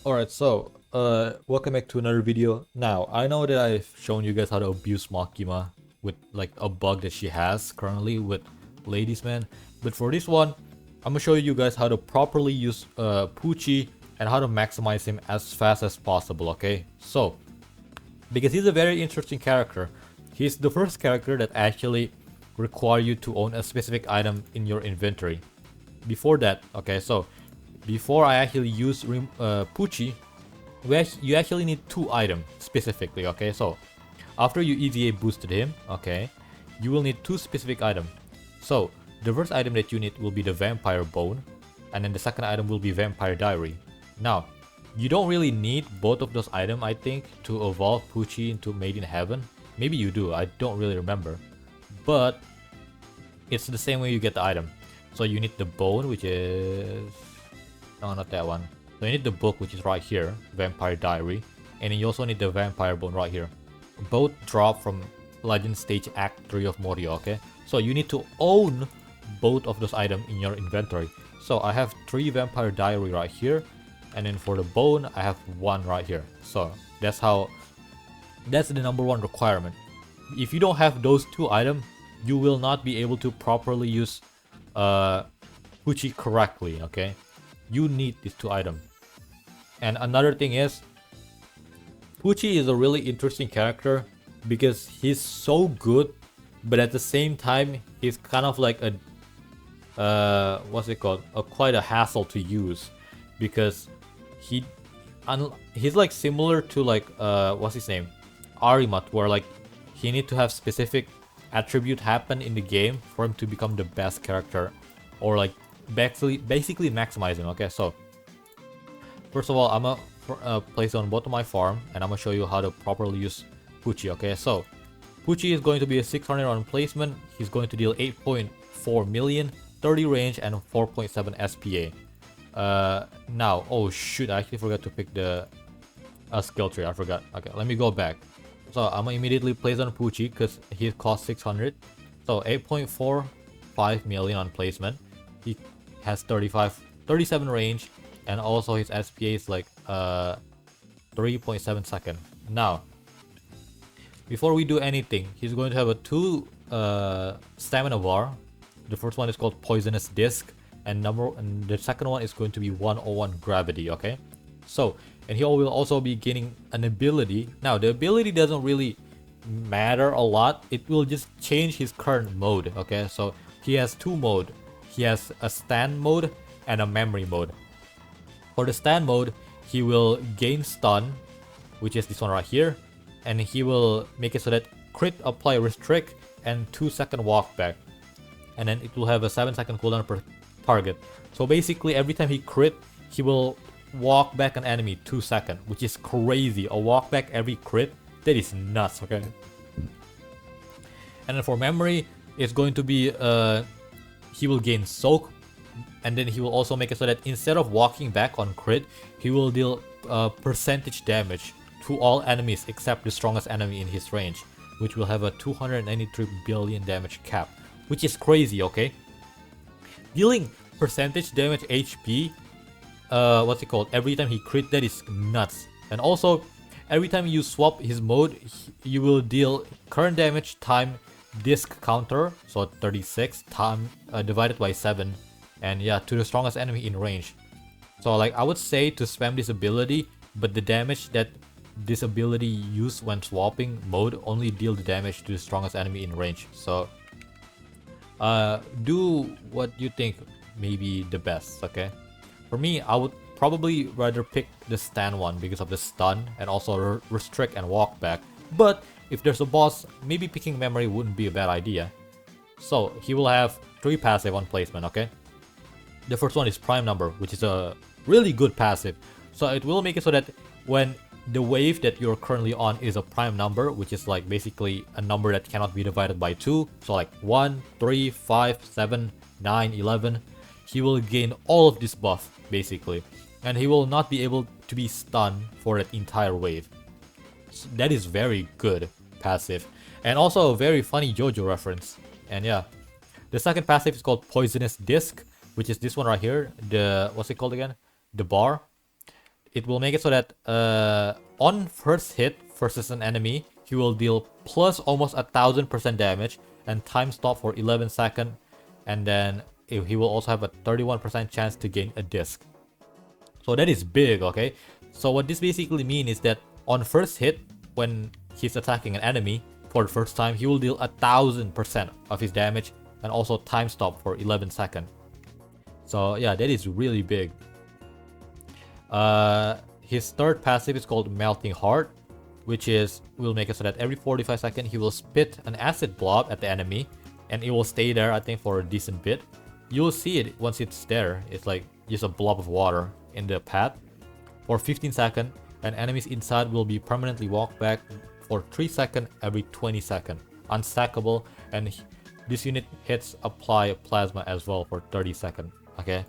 Alright, so welcome back to another video. Now, I know that I've shown you guys how to abuse Makima with like a bug that she has currently with Ladies Man, but for this one, I'm gonna show you guys how to properly use Pucci and how to maximize him as fast as possible, okay? So, because he's a very interesting character, he's the first character that actually require you to own a specific item in your inventory. Before that, okay, so before I actually use Pucci, you actually need two items specifically, okay? So after you EVA boosted him, okay, you will need two specific items. So the first item that you need will be the Vampire Bone, and then the second item will be Vampire Diary. Now, you don't really need both of those items, I think, to evolve Pucci into Made in Heaven. Maybe you do, I don't really remember. But it's the same way you get the item. So you need the bone, which is... no, not that one. So you need the book, which is right here, Vampire Diary. And then you also need the Vampire Bone right here. Both drop from Legend Stage Act 3 of Morio, okay? So you need to own both of those items in your inventory. So I have 3 Vampire Diary right here. And then for the bone, I have 1 right here. So that's the number 1 requirement. If you don't have those 2 items, you will not be able to properly use Pucci correctly, okay? You need these 2 items. And another thing is, Pucci is a really interesting character because he's so good, but at the same time, he's kind of like a what's it called? Quite a hassle to use because he's like similar to like what's his name? Arimat, where like he need to have specific attribute happen in the game for him to become the best character, or like basically maximize him. Okay, so first of all, I'm gonna place on both of my farm, and I'm gonna show you how to properly use Pucci. Okay, so Pucci is going to be a 600 on placement. He's going to deal 8.4 million, 30 range, and 4.7 SPA. Now, oh shoot, I actually forgot to pick the skill tree. I forgot. Okay, let me go back. So I'm gonna immediately place on Pucci because he costs 600. So 8.45 million on placement. He has 37 range, and also his SPA is like 3.7 second. Now, before we do anything, he's going to have a 2 stamina bar. The first one is called Poisonous Disc, and the second one is going to be 101 Gravity. Okay, so and he will also be gaining an ability. Now the ability doesn't really matter a lot. It will just change his current mode. Okay, so he has 2 mode. He has a stand mode and a memory mode. For the stand mode, he will gain stun, which is this one right here, and he will make it so that crit, apply, restrict, and 2-second walk back, and then it will have a 7-second cooldown per target. So basically, every time he crit, he will walk back an enemy 2 seconds, which is crazy. A walk back every crit, that is nuts. Okay. And then for memory, it's going to be he will gain soak, and then he will also make it so that instead of walking back on crit, he will deal percentage damage to all enemies except the strongest enemy in his range, which will have a 293 billion damage cap, which is crazy. Okay, dealing percentage damage HP, what's it called, every time he crit, that is nuts. And also, every time you swap his mode, you will deal current damage time disc counter, so 36 time divided by 7, and yeah, to the strongest enemy in range. So like I would say to spam this ability, but the damage that this ability use when swapping mode only deal the damage to the strongest enemy in range. So do what you think may be the best. Okay, for me, I would probably rather pick the stand one because of the stun and also restrict and walk back. But if there's a boss, maybe picking memory wouldn't be a bad idea. So he will have 3 passive on placement. Okay, the first one is prime number, which is a really good passive. So it will make it so that when the wave that you're currently on is a prime number, which is like basically a number that cannot be divided by 2, so like 1, 3, 5, 7, 9, 11, he will gain all of this buff basically, and he will not be able to be stunned for that entire wave. So that is very good passive, and also a very funny JoJo reference. And yeah, the second passive is called Poisonous Disc, which is this one right here. The, what's it called again? The bar. it will make it so that on first hit versus an enemy, he will deal plus almost 1000% damage and time stop for 11 seconds, and then he will also have a 31% chance to gain a disc. So that is big, okay? So what this basically means is that on first hit, when he's attacking an enemy for the first time, he will deal 1000% of his damage and also time stop for 11 seconds. So yeah, that is really big. His third passive is called Melting Heart, which will make it so that every 45 seconds he will spit an acid blob at the enemy, and it will stay there, I think, for a decent bit. You'll see it once it's there. It's like just a blob of water in the path for 15 seconds, and enemies inside will be permanently walked back for 3 seconds every 20 seconds. Unstackable, and this unit hits apply plasma as well for 30 seconds. Okay,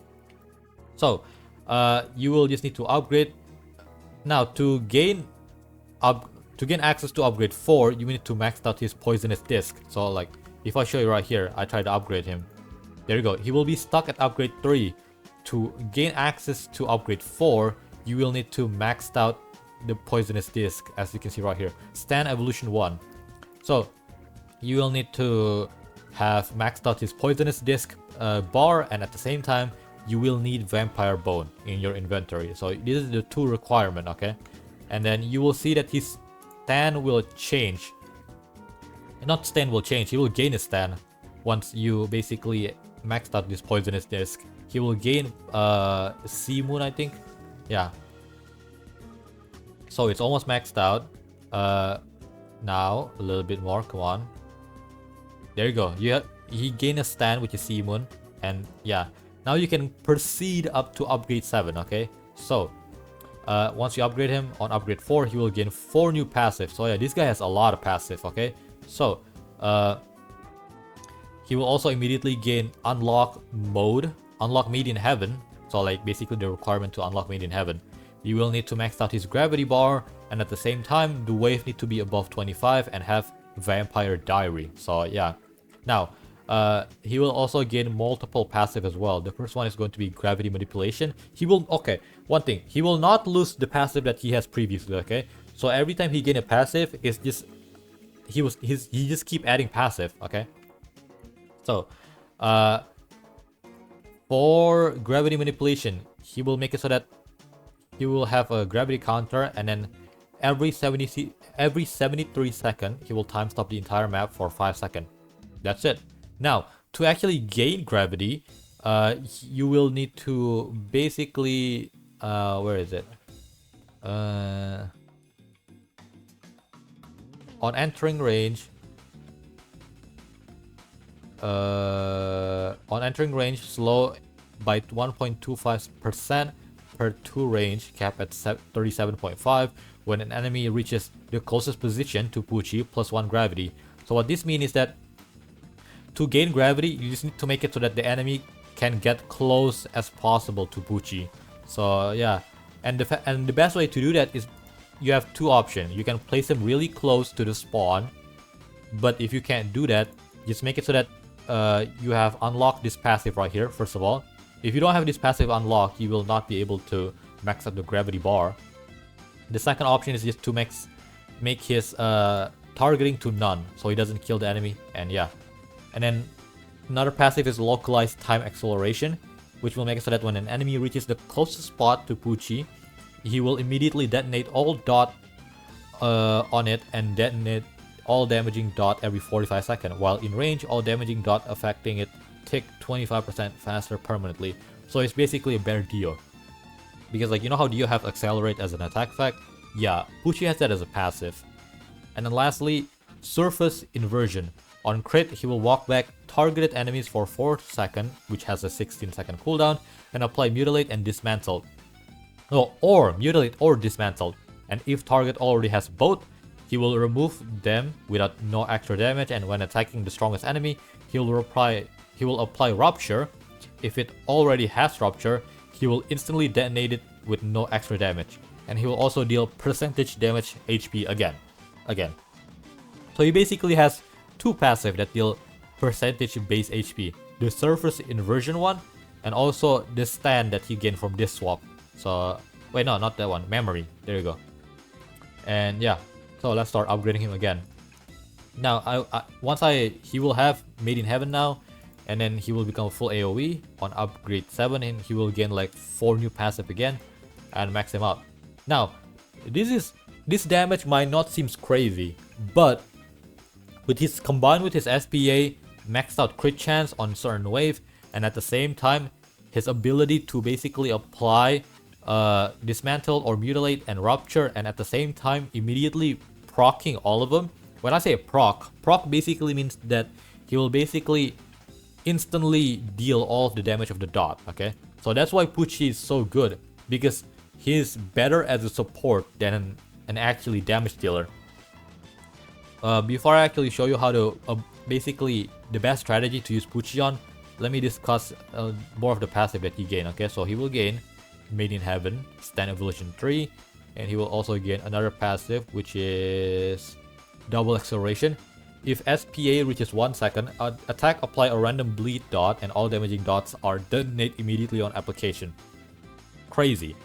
so you will just need to upgrade. Now to gain access to upgrade 4, you need to max out his poisonous disc. So like if I show you right here, I try to upgrade him. There you go. He will be stuck at upgrade 3. To gain access to upgrade 4, you will need to max out the poisonous disc, as you can see right here. Stand evolution 1. So you will need to have maxed out his poisonous disc bar, and at the same time you will need vampire bone in your inventory. So this is the 2 requirement, okay? And then you will see that his stand will change. Not stand will change, he will gain a stand once you basically maxed out this poisonous disc. He will gain Sea Moon, I think. Yeah. So it's almost maxed out. Now a little bit more. Come on. There you go. He gained a stand, which is Sea Moon, and yeah. Now you can proceed up to upgrade 7. Okay. So once you upgrade him on upgrade 4, he will gain 4 new passives. So yeah, this guy has a lot of passive. Okay. So he will also immediately gain unlock mode. Unlock Made in Heaven, so like basically the requirement to unlock Made in Heaven. You will need to max out his gravity bar, and at the same time the wave need to be above 25 and have Vampire Diary. So yeah. Now he will also gain multiple passive as well. The first one is going to be Gravity Manipulation. He will, okay, one thing, he will not lose the passive that he has previously, okay? So every time he gain a passive, it's just he just keep adding passive, okay? So for Gravity Manipulation, he will make it so that he will have a gravity counter, and then every 73 seconds, he will time stop the entire map for 5 seconds. That's it. Now, to actually gain gravity, you will need to basically, where is it? On entering range, slow by 1.25% per 2 range, cap at 37.5 when an enemy reaches the closest position to Pucci plus 1 gravity. So what this means is that to gain gravity, you just need to make it so that the enemy can get close as possible to Pucci. So yeah, and the best way to do that is you have 2 options. You can place him really close to the spawn, but if you can't do that, just make it so that you have unlocked this passive right here. First of all, if you don't have this passive unlocked, you will not be able to max out the gravity bar. The second option is just to make his targeting to none, so he doesn't kill the enemy. And yeah, and then another passive is localized time acceleration, which will make it so that when an enemy reaches the closest spot to Pucci, he will immediately detonate all dot on it and detonate all damaging dot every 45 seconds, while in range, all damaging dot affecting it tick 25% faster permanently. So it's basically a better Dio. Because like, you know how Dio have accelerate as an attack effect? Yeah, Pucci has that as a passive. And then lastly, surface inversion. On crit, he will walk back targeted enemies for 4 seconds, which has a 16-second cooldown, and apply mutilate and dismantle. No, or mutilate or dismantle. And if target already has both, he will remove them without no extra damage, and when attacking the strongest enemy, he will apply rupture. If it already has rupture, he will instantly detonate it with no extra damage, and he will also deal percentage damage HP again. So he basically has 2 passive that deal percentage base HP. The surface inversion one, and also the stand that he gained from this swap. So Wait, no, not that one. Memory. There you go. And yeah, so let's start upgrading him again. Now, he will have Made in Heaven now, and then he will become full AoE on upgrade 7, and he will gain like 4 new passive again, and max him out. Now, this damage might not seem crazy, but combined with his SPA, maxed out crit chance on certain wave, and at the same time, his ability to basically apply dismantle or mutilate and rupture, and at the same time immediately proccing all of them. When I say proc basically means that he will basically instantly deal all of the damage of the dot, okay? So that's why Pucci is so good, because he's better as a support than an actually damage dealer. Before I actually show you how to basically the best strategy to use Pucci on, let me discuss more of the passive that he gain, okay? So he will gain Made in Heaven, Stand Evolution 3, and he will also gain another passive, which is Double Acceleration. If SPA reaches 1 second, attack apply a random bleed dot, and all damaging dots are detonate immediately on application. Crazy.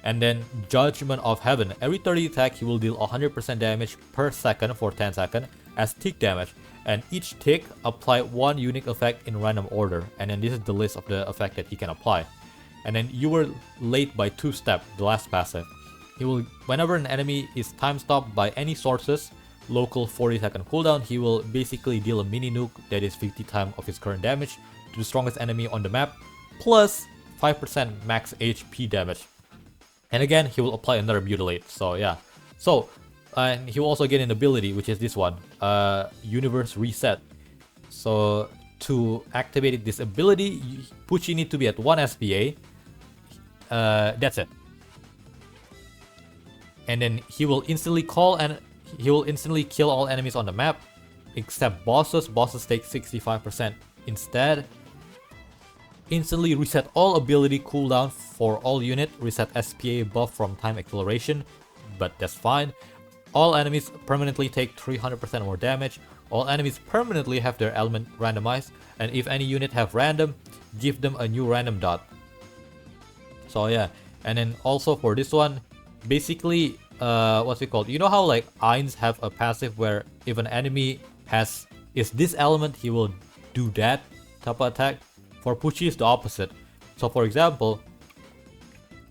And then Judgment of Heaven. Every 30 attack, he will deal 100% damage per second for 10 seconds as tick damage. And each tick apply 1 unique effect in random order. And then this is the list of the effect that he can apply. And then you were late by 2 steps, the last passive. He will, whenever an enemy is time stopped by any sources, local 40-second cooldown, he will basically deal a mini nuke that is 50 times of his current damage to the strongest enemy on the map, plus 5% max HP damage. And again, he will apply another mutilate. So yeah. So, and he will also get an ability, which is this one, Universe Reset. So to activate this ability, Pucci need to be at 1 SPA. That's it. And then he will instantly kill all enemies on the map, except bosses. Bosses take 65% instead. Instantly reset all ability cooldown for all unit. Reset SPA buff from time acceleration, but that's fine. All enemies permanently take 300% more damage. All enemies permanently have their element randomized, and if any unit have random, give them a new random dot. So yeah, and then also for this one, basically, what's it called? You know how like Ainz have a passive where if an enemy is this element, he will do that type of attack. For Pucci, is the opposite. So for example,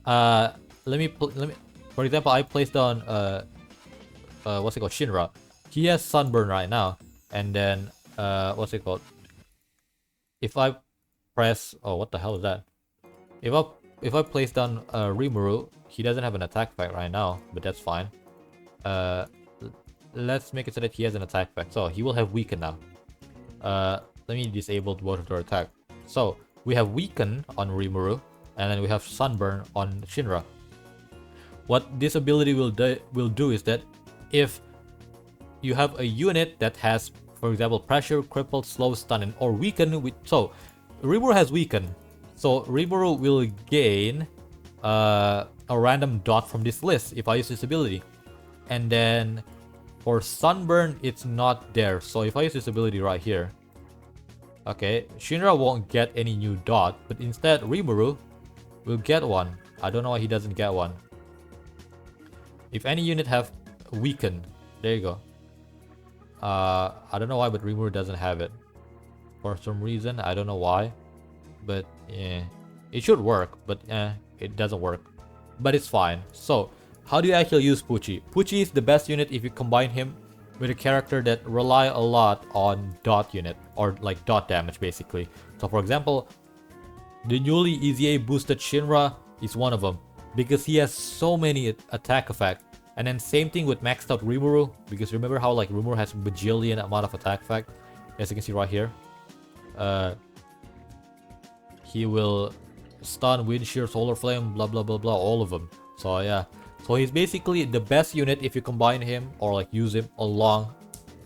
for example, I placed on what's it called, Shinra. He has Sunburn right now, and then what's it called? If I press, oh, what the hell is that? If I place down Rimuru, he doesn't have an attack effect right now, but that's fine. Let's make it so that he has an attack effect. So he will have Weaken now. Let me disable both of their attack. So we have Weaken on Rimuru, and then we have Sunburn on Shinra. What this ability will do is that if you have a unit that has, for example, Pressure, Cripple, Slow, Stun, or Weaken, so Rimuru has Weaken. So Rimuru will gain a random dot from this list if I use this ability. And then for Sunburn, it's not there. So if I use this ability right here, okay, Shinra won't get any new dot, but instead Rimuru will get one. I don't know why he doesn't get one. If any unit have Weaken, there you go. I don't know why, but Rimuru doesn't have it. For some reason, I don't know why. But yeah, it should work, but it doesn't work. But it's fine. So, how do you actually use Pucci? Pucci is the best unit if you combine him with a character that rely a lot on dot unit, or like dot damage basically. So for example, the newly EZA boosted Shinra is one of them, because he has so many attack effects. And then same thing with maxed out Rimuru, because remember how like Rimuru has a bajillion amount of attack effect, as you can see right here. He will stun, wind shear, solar flame, blah blah blah blah, all of them. So yeah, so he's basically the best unit if you combine him or like use him along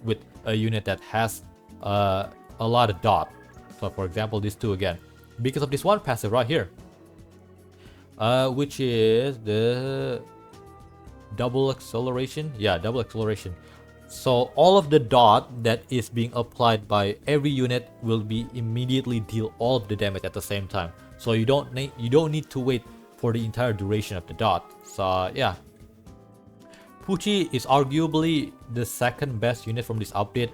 with a unit that has a lot of dot. So for example, these two again, because of this one passive right here, which is the double acceleration. Yeah, double acceleration. So all of the dot that is being applied by every unit will be immediately deal all of the damage at the same time. So you don't need to wait for the entire duration of the dot. So yeah. Pucci is arguably the second best unit from this update,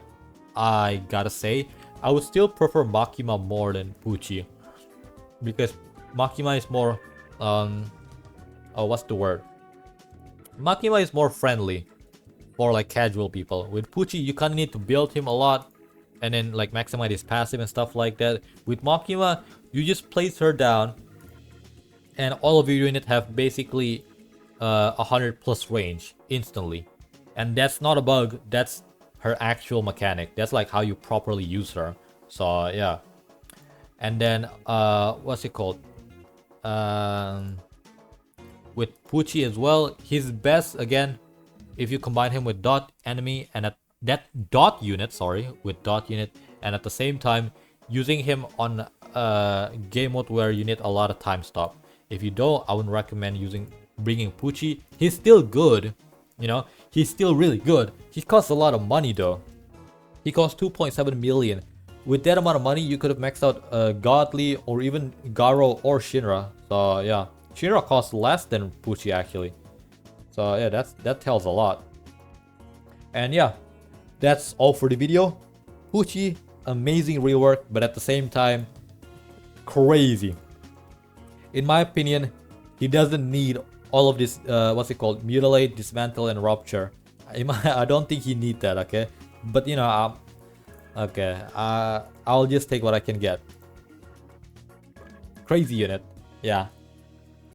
I gotta say. I would still prefer Makima more than Pucci, because Makima is more, what's the word? Makima is more friendly for like casual people. With Pucci, you kinda need to build him a lot and then like maximize his passive and stuff like that. With Makima, you just place her down and all of your units have basically 100 plus range instantly. And that's not a bug, that's her actual mechanic. That's like how you properly use her. So yeah. And then what's it called? With Pucci as well, he's best again if you combine him with dot enemy and at that dot unit, with dot unit, and at the same time using him on game mode where you need a lot of time stop. If you don't, I wouldn't recommend bringing Pucci. He's still good, you know, he's still really good. He costs a lot of money though. He costs 2.7 million. With that amount of money, you could have maxed out Godly or even Garo or Shinra. So yeah, Shinra costs less than Pucci actually. So yeah, that tells a lot. And yeah, that's all for the video. Pucci, amazing rework, but at the same time, crazy. In my opinion, he doesn't need all of this, mutilate, dismantle, and rupture. I don't think he needs that, okay? But you know, I'll just take what I can get. Crazy unit, yeah.